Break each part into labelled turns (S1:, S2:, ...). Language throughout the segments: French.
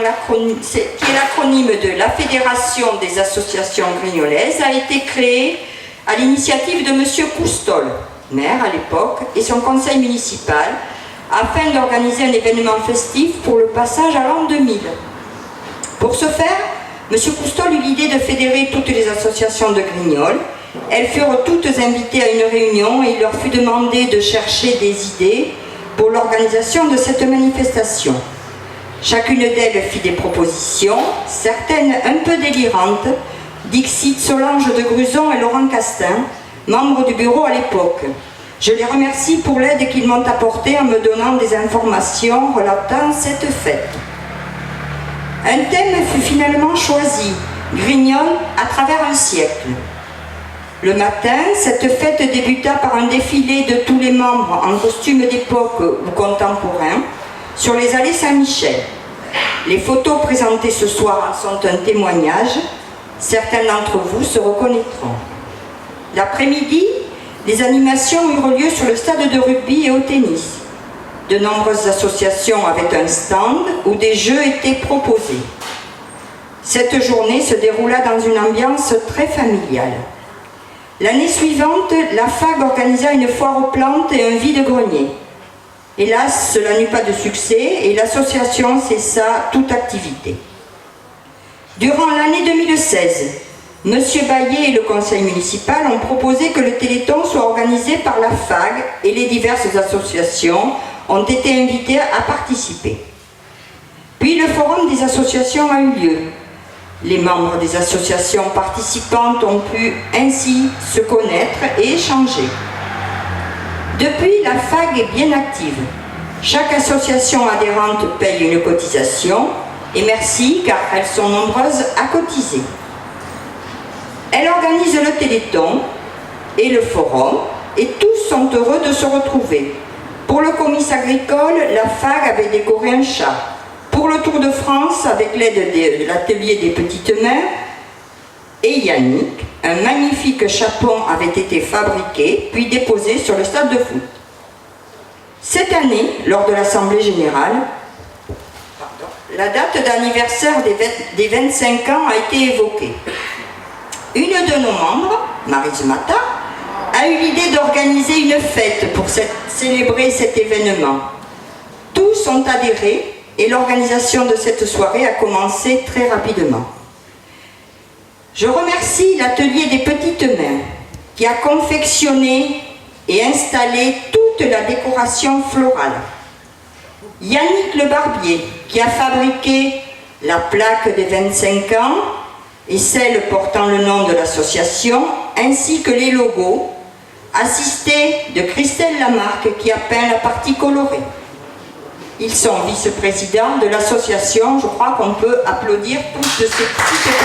S1: qui est l'acronyme de la Fédération des associations grignolaises, a été créée à l'initiative de M. Coustol, maire à l'époque, et son conseil municipal, afin d'organiser un événement festif pour le passage à l'an 2000. Pour ce faire, M. Coustol eut l'idée de fédérer toutes les associations de Grignols. Elles furent toutes invitées à une réunion et il leur fut demandé de chercher des idées pour l'organisation de cette manifestation. Chacune d'elles fit des propositions, certaines un peu délirantes, dixit Solange de Gruson et Laurent Castin, membres du bureau à l'époque. Je les remercie pour l'aide qu'ils m'ont apportée en me donnant des informations relatant cette fête. Un thème fut finalement choisi, Grignols à travers un siècle. Le matin, cette fête débuta par un défilé de tous les membres en costume d'époque ou contemporain sur les allées Saint-Michel. Les photos présentées ce soir en sont un témoignage. Certains d'entre vous se reconnaîtront. L'après-midi, des animations eurent lieu sur le stade de rugby et au tennis. De nombreuses associations avaient un stand où des jeux étaient proposés. Cette journée se déroula dans une ambiance très familiale. L'année suivante, la FAG organisa une foire aux plantes et un vide-grenier. Hélas, cela n'eut pas de succès et l'association cessa toute activité. Durant l'année 2016, M. Baillet et le conseil municipal ont proposé que le Téléthon soit organisé par la FAG et les diverses associations ont été invitées à participer. Puis le forum des associations a eu lieu. Les membres des associations participantes ont pu ainsi se connaître et échanger. Depuis, la FAG est bien active. Chaque association adhérente paye une cotisation, et merci car elles sont nombreuses à cotiser. Elle organise le Téléthon et le forum, et tous sont heureux de se retrouver. Pour le comice agricole, la FAG avait décoré un chat. Pour le Tour de France, avec l'aide de l'atelier des petites mères et Yannick, un magnifique chapon avait été fabriqué puis déposé sur le stade de foot. Cette année, lors de l'Assemblée générale, la date d'anniversaire des 25 ans a été évoquée. Une de nos membres, Maryse Mata, a eu l'idée d'organiser une fête pour célébrer cet événement. Tous ont adhéré et l'organisation de cette soirée a commencé très rapidement. Je remercie l'atelier des petites mains qui a confectionné et installé toute la décoration florale. Yannick Le Barbier qui a fabriqué la plaque des 25 ans et celle portant le nom de l'association, ainsi que les logos, assisté de Christelle Lamarque qui a peint la partie colorée. Ils sont vice-présidents de l'association, je crois qu'on peut applaudir toutes ces petites personnes.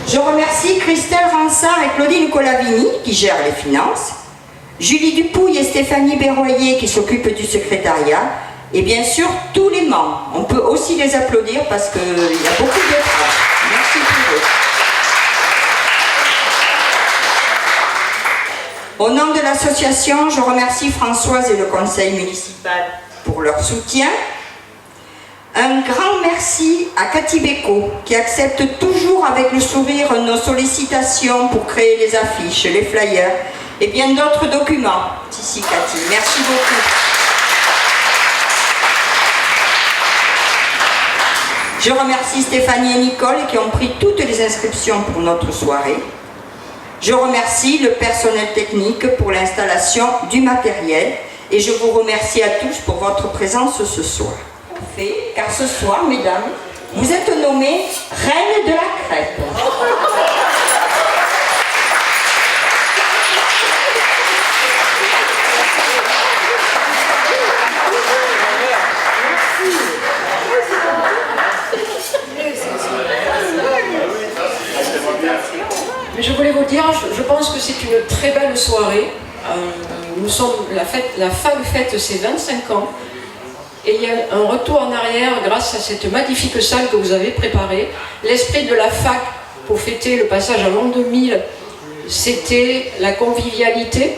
S1: Je remercie Christelle Ransard et Claudine Colavini qui gèrent les finances, Julie Dupouille et Stéphanie Berroyer qui s'occupent du secrétariat, et bien sûr tous les membres. On peut aussi les applaudir parce qu'il y a beaucoup de travail. Merci pour eux. Au nom de l'association, je remercie Françoise et le conseil municipal pour leur soutien. Un grand merci à Cathy Bécaud qui accepte toujours avec le sourire nos sollicitations pour créer les affiches, les flyers et bien d'autres documents. Ici Cathy, merci beaucoup. Je remercie Stéphanie et Nicole qui ont pris toutes les inscriptions pour notre soirée. Je remercie le personnel technique pour l'installation du matériel et je vous remercie à tous pour votre présence ce soir. Car ce soir, mesdames, vous êtes nommées reines de la crêpe.
S2: Mais je voulais vous dire, je pense que c'est une très belle soirée. La FAG fête ses 25 ans. Et il y a un retour en arrière grâce à cette magnifique salle que vous avez préparée. L'esprit de la FAC pour fêter le passage à l'an 2000, c'était la convivialité,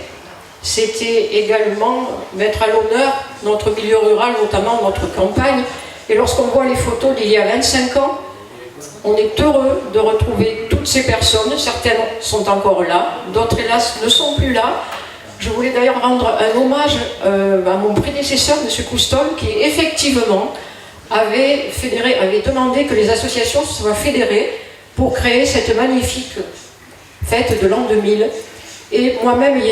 S2: c'était également mettre à l'honneur notre milieu rural, notamment notre campagne. Et lorsqu'on voit les photos d'il y a 25 ans, on est heureux de retrouver toutes ces personnes. Certaines sont encore là, d'autres hélas ne sont plus là. Je voulais d'ailleurs rendre un hommage à mon prédécesseur, M. Coustol, qui effectivement avait demandé que les associations soient fédérées pour créer cette magnifique fête de l'an 2000. Et moi-même y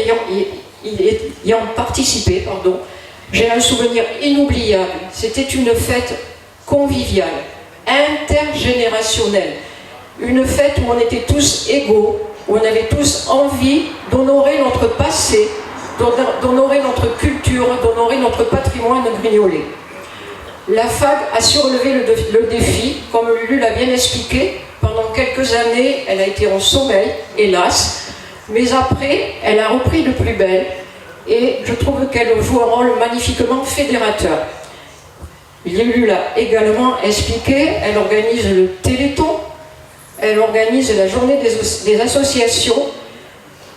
S2: ayant participé, j'ai un souvenir inoubliable. C'était une fête conviviale, intergénérationnelle. Une fête où on était tous égaux, où on avait tous envie d'honorer notre passé, d'honorer notre culture, d'honorer notre patrimoine grignolais. La FAG a su relever le défi, comme Lulu l'a bien expliqué. Pendant quelques années, elle a été en sommeil, hélas, mais après, elle a repris de plus belle, et je trouve qu'elle joue un rôle magnifiquement fédérateur. Lulu l'a également expliqué, elle organise le Téléthon, elle organise la journée des associations,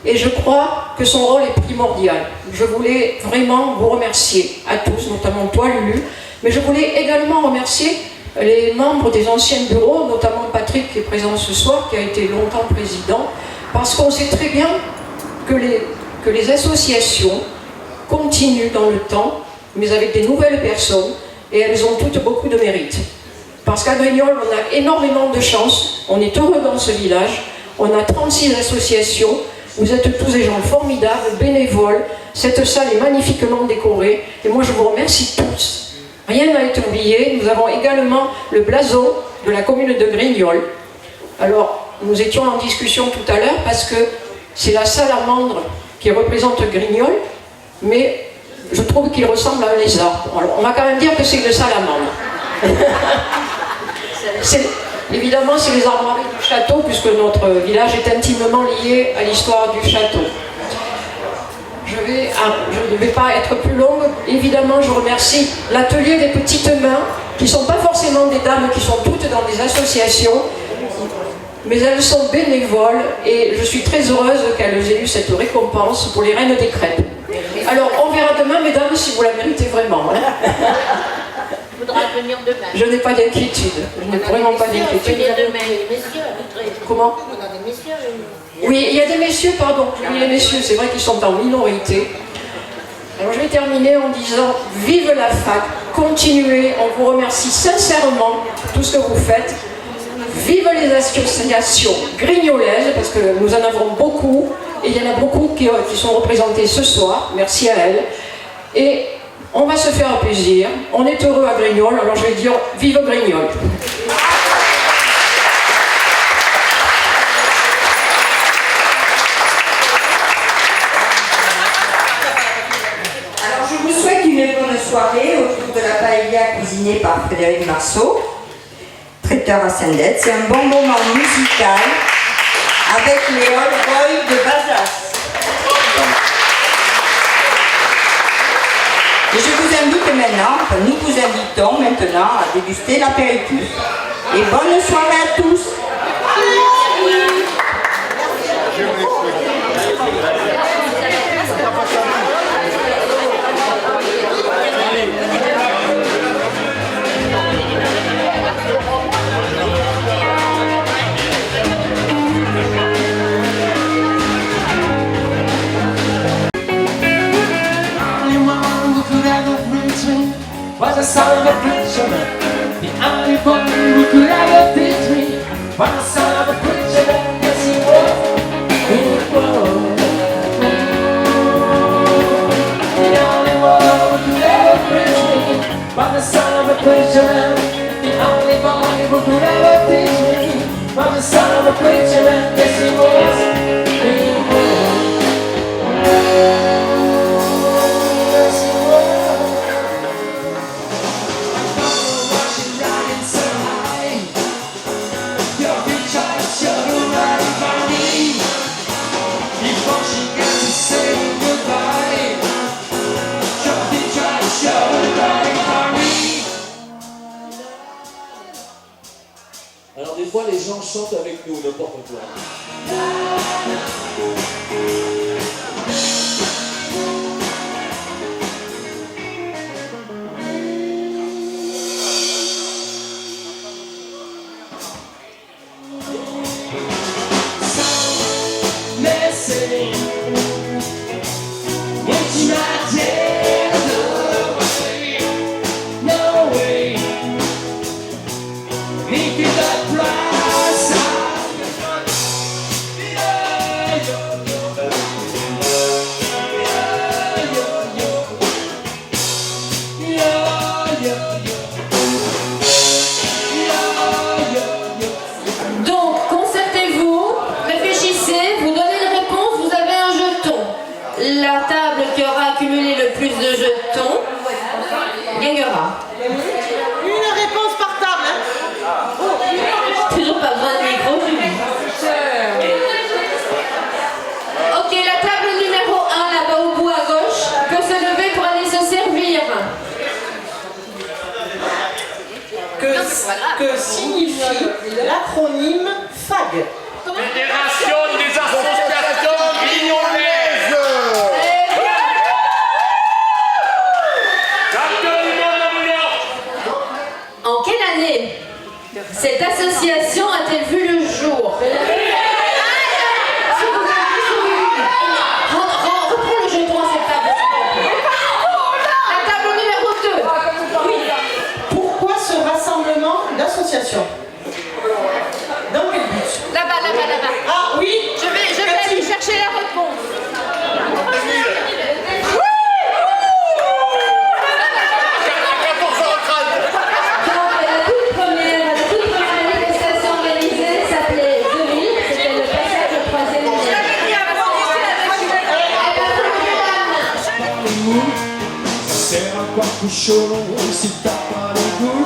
S2: et je crois que son rôle est primordial. Je voulais vraiment vous remercier à tous, notamment toi Lulu, mais je voulais également remercier les membres des anciens bureaux, notamment Patrick qui est présent ce soir, qui a été longtemps président, parce qu'on sait très bien que les associations continuent dans le temps, mais avec des nouvelles personnes, et elles ont toutes beaucoup de mérite. Parce qu'à Grignols, on a énormément de chance, on est heureux dans ce village, on a 36 associations, vous êtes tous des gens formidables, bénévoles, cette salle est magnifiquement décorée, et moi je vous remercie tous. Rien n'a été oublié, nous avons également le blason de la commune de Grignols. Alors, nous étions en discussion tout à l'heure parce que c'est la salamandre qui représente Grignols, mais je trouve qu'il ressemble à un lézard. Alors, on va quand même dire que c'est une salamandre. Évidemment, c'est les armoiries du château, puisque notre village est intimement lié à l'histoire du château. Je ne vais pas être plus longue. Évidemment, je remercie l'atelier des petites mains, qui ne sont pas forcément des dames, qui sont toutes dans des associations, mais elles sont bénévoles, et je suis très heureuse qu'elles aient eu cette récompense pour les Reines des Crêpes. Alors, on verra demain, mesdames, si vous la méritez vraiment.
S3: Il faudra venir demain.
S2: Je n'ai pas d'inquiétude. Je n'ai vraiment pas d'inquiétude.
S3: Venez demain, les messieurs.
S2: Comment?
S3: On a des messieurs.
S2: Oui, il y a des messieurs, pardon. Oui, les messieurs, c'est vrai qu'ils sont en minorité. Alors, je vais terminer en disant vive la FAG, continuez, on vous remercie sincèrement pour tout ce que vous faites. Vive les associations grignolaises, parce que nous en avons beaucoup, et il y en a beaucoup qui sont représentés ce soir, merci à elles. Et on va se faire plaisir, on est heureux à Grignols, alors je vais dire vive Grignols.
S1: Alors je vous souhaite une bonne soirée autour de la paella cuisinée par Frédéric Marceau, traiteur à Saint-Deth. C'est un bon moment musical avec les All Boys de Bazas. Et je vous invite maintenant, nous vous invitons maintenant à déguster l'apéritif. Et bonne soirée à tous.
S4: Was the son of a preacher man. The only boy who could ever teach me was the son of a preacher man. Yes, he was. He was. The only one who could ever preach me was the son of a preacher man. The only boy who could ever teach me was the son of a preacher man. Yes, he was. He was.
S5: Alors des fois les gens chantent avec nous, n'importe quoi.
S6: Donc, concertez-vous, réfléchissez, vous donnez une réponse, vous avez un jeton. La table qui aura accumulé le plus de jetons gagnera.
S7: Une réponse par table. Hein.
S6: Toujours pas besoin de micro, Julie. Ok, la table numéro 1, là-bas au bout à gauche, peut se lever pour aller se servir.
S7: Que signifie l'acronyme FAG?
S8: Fédération des associations grignolaises.
S6: En quelle année cette association a-t-elle vu le jour? Reprends le jeton à cette table. La table numéro 2. Oui.
S7: Pourquoi ce rassemblement d'associations? Dans quel but?
S6: Là-bas.
S7: Ah oui.
S6: Je vais aller chercher la réponse. Donc, la toute première manifestation organisée s'appelait 2000, c'était le passage au troisième millénaire.
S4: C'est un quoi chaud si t'as pas le goût.